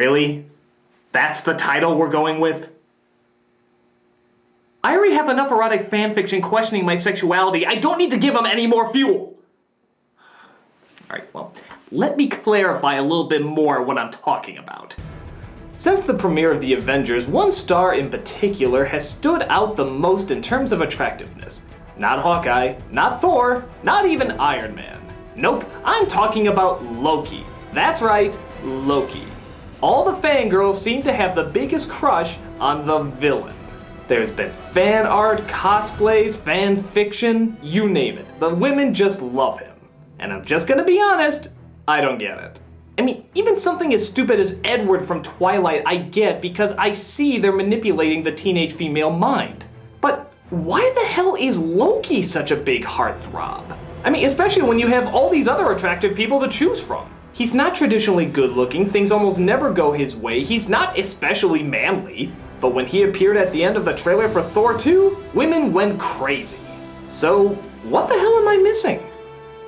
Really? That's the title we're going with? I already have enough erotic fanfiction questioning my sexuality. I don't need to give them any more fuel. Alright, well, let me clarify a little bit more what I'm talking about. Since the premiere of The Avengers, one star in particular has stood out the most in terms of attractiveness. Not Hawkeye, not Thor, not even Iron Man. Nope, I'm talking about Loki. That's right, Loki. All the fangirls seem to have the biggest crush on the villain. There's been fan art, cosplays, fan fiction, you name it. The women just love him. And I'm just gonna be honest, I don't get it. I mean, even something as stupid as Edward from Twilight I get because I see they're manipulating the teenage female mind. But why the hell is Loki such a big heartthrob? I mean, especially when you have all these other attractive people to choose from. He's not traditionally good looking, things almost never go his way, he's not especially manly. But when he appeared at the end of the trailer for Thor 2, women went crazy. So, what the hell am I missing?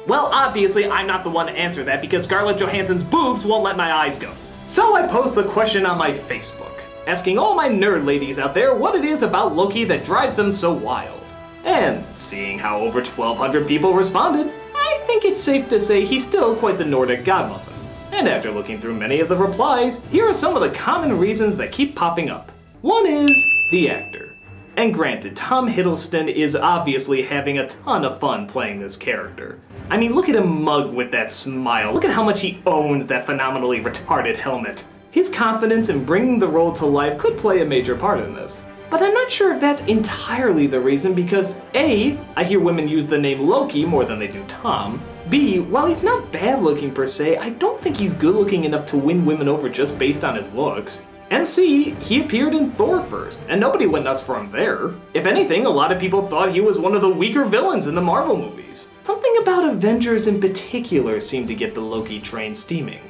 Well, obviously, I'm not the one to answer that because Scarlett Johansson's boobs won't let my eyes go. So I posed the question on my Facebook, asking all my nerd ladies out there what it is about Loki that drives them so wild. And seeing how over 1,200 people responded, I think it's safe to say he's still quite the Nordic godmuffin. And after looking through many of the replies, here are some of the common reasons that keep popping up. One is the actor. And granted, Tom Hiddleston is obviously having a ton of fun playing this character. I mean, look at him mug with that smile. Look at how much he owns that phenomenally retarded helmet. His confidence in bringing the role to life could play a major part in this. But I'm not sure if that's entirely the reason because A, I hear women use the name Loki more than they do Tom. B, while he's not bad looking per se, I don't think he's good looking enough to win women over just based on his looks. And C, he appeared in Thor first, and nobody went nuts for him there. If anything, a lot of people thought he was one of the weaker villains in the Marvel movies. Something about Avengers in particular seemed to get the Loki train steaming.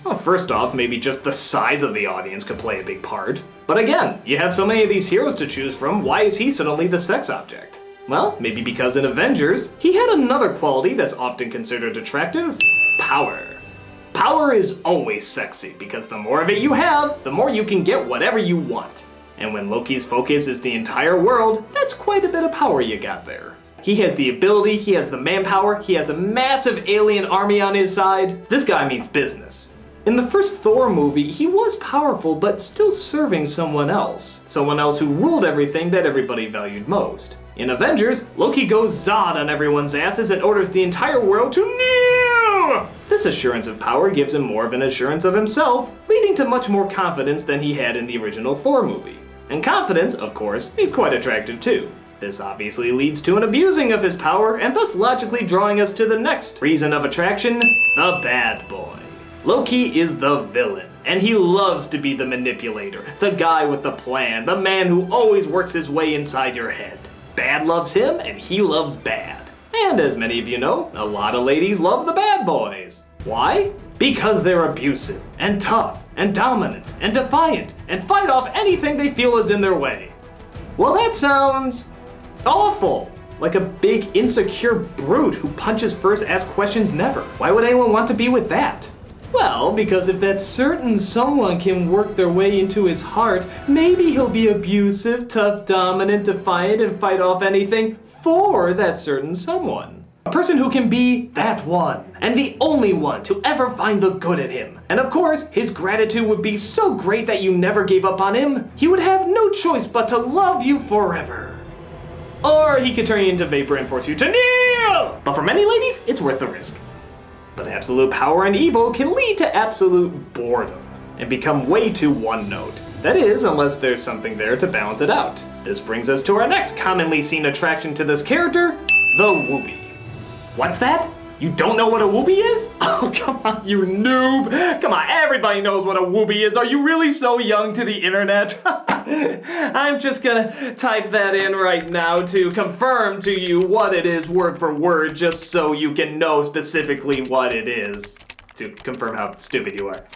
Well, first off, maybe just the size of the audience could play a big part. But again, you have so many of these heroes to choose from, why is he suddenly the sex object? Well, maybe because in Avengers, he had another quality that's often considered attractive: power. Power is always sexy, because the more of it you have, the more you can get whatever you want. And when Loki's focus is the entire world, that's quite a bit of power you got there. He has the ability, he has the manpower, he has a massive alien army on his side. This guy means business. In the first Thor movie, he was powerful, but still serving someone else who ruled everything that everybody valued most. In Avengers, Loki goes Zod on everyone's asses and orders the entire world to kneel! This assurance of power gives him more of an assurance of himself, leading to much more confidence than he had in the original Thor movie. And confidence, of course, is quite attractive too. This obviously leads to an abusing of his power, and thus logically drawing us to the next reason of attraction: the bad boy. Loki is the villain, and he loves to be the manipulator, the guy with the plan, the man who always works his way inside your head. Bad loves him, and he loves bad. And as many of you know, a lot of ladies love the bad boys. Why? Because they're abusive, and tough, and dominant, and defiant, and fight off anything they feel is in their way. Well, that sounds awful. Like a big, insecure brute who punches first, asks questions never. Why would anyone want to be with that? Well, because if that certain someone can work their way into his heart, maybe he'll be abusive, tough, dominant, defiant, and fight off anything for that certain someone. A person who can be that one, and the only one to ever find the good in him. And of course, his gratitude would be so great that you never gave up on him, he would have no choice but to love you forever. Or he could turn you into vapor and force you to kneel! But for many ladies, it's worth the risk. But absolute power and evil can lead to absolute boredom, and become way too one note. That is, unless there's something there to balance it out. This brings us to our next commonly seen attraction to this character, the whoopee. What's that? You don't know what a whoopee is? Oh, come on, you noob. Come on, everybody knows what a whoopee is. Are you really so young to the internet? I'm just gonna type that in right now to confirm to you what it is word for word, just so you can know specifically what it is, to confirm how stupid you are.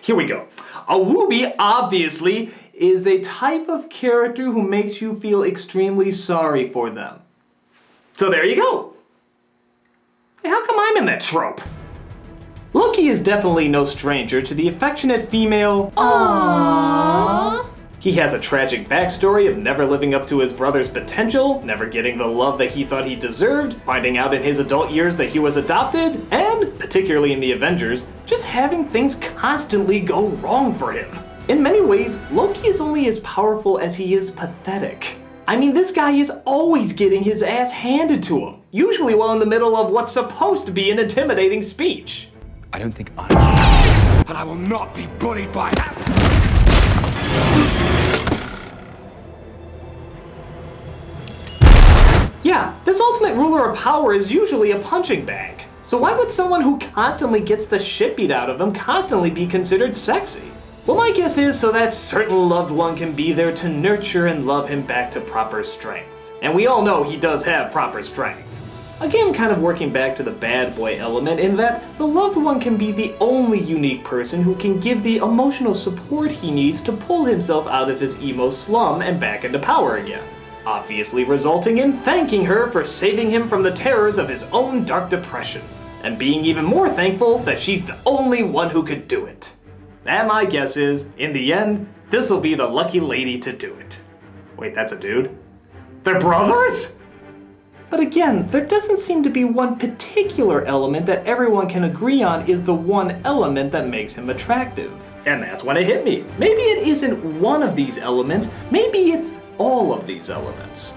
Here we go. A whoopee, obviously, is a type of character who makes you feel extremely sorry for them. So there you go. Hey, how come I'm in that trope? Loki is definitely no stranger to the affectionate female Aww. He has a tragic backstory of never living up to his brother's potential, never getting the love that he thought he deserved, finding out in his adult years that he was adopted, and, particularly in the Avengers, just having things constantly go wrong for him. In many ways, Loki is only as powerful as he is pathetic. I mean, this guy is always getting his ass handed to him, usually while in the middle of what's supposed to be an intimidating speech. I don't think I... And I will not be bullied by that. Yeah, this ultimate ruler of power is usually a punching bag. So why would someone who constantly gets the shit beat out of him constantly be considered sexy? Well, my guess is so that certain loved one can be there to nurture and love him back to proper strength. And we all know he does have proper strength. Again, kind of working back to the bad boy element in that the loved one can be the only unique person who can give the emotional support he needs to pull himself out of his emo slum and back into power again. Obviously resulting in thanking her for saving him from the terrors of his own dark depression, and being even more thankful that she's the only one who could do it. And my guess is, in the end, this'll be the lucky lady to do it. Wait, that's a dude? They're brothers?! But again, there doesn't seem to be one particular element that everyone can agree on is the one element that makes him attractive. And that's when it hit me. Maybe it isn't one of these elements, maybe it's all of these elements.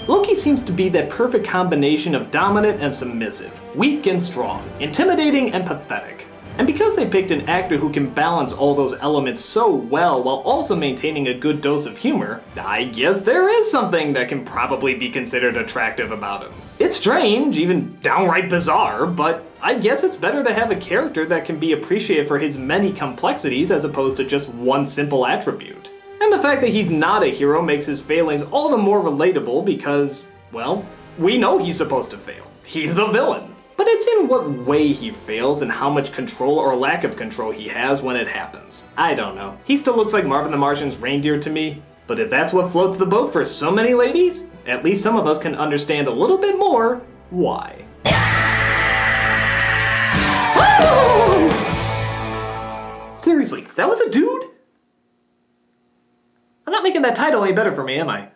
Loki seems to be that perfect combination of dominant and submissive, weak and strong, intimidating and pathetic. And because they picked an actor who can balance all those elements so well while also maintaining a good dose of humor, I guess there is something that can probably be considered attractive about him. It's strange, even downright bizarre, but I guess it's better to have a character that can be appreciated for his many complexities as opposed to just one simple attribute. And the fact that he's not a hero makes his failings all the more relatable because, well, we know he's supposed to fail. He's the villain. But it's in what way he fails and how much control or lack of control he has when it happens. I don't know. He still looks like Marvin the Martian's reindeer to me. But if that's what floats the boat for so many ladies, at least some of us can understand a little bit more why. Seriously, that was a dude? I'm not making that title any better for me, am I?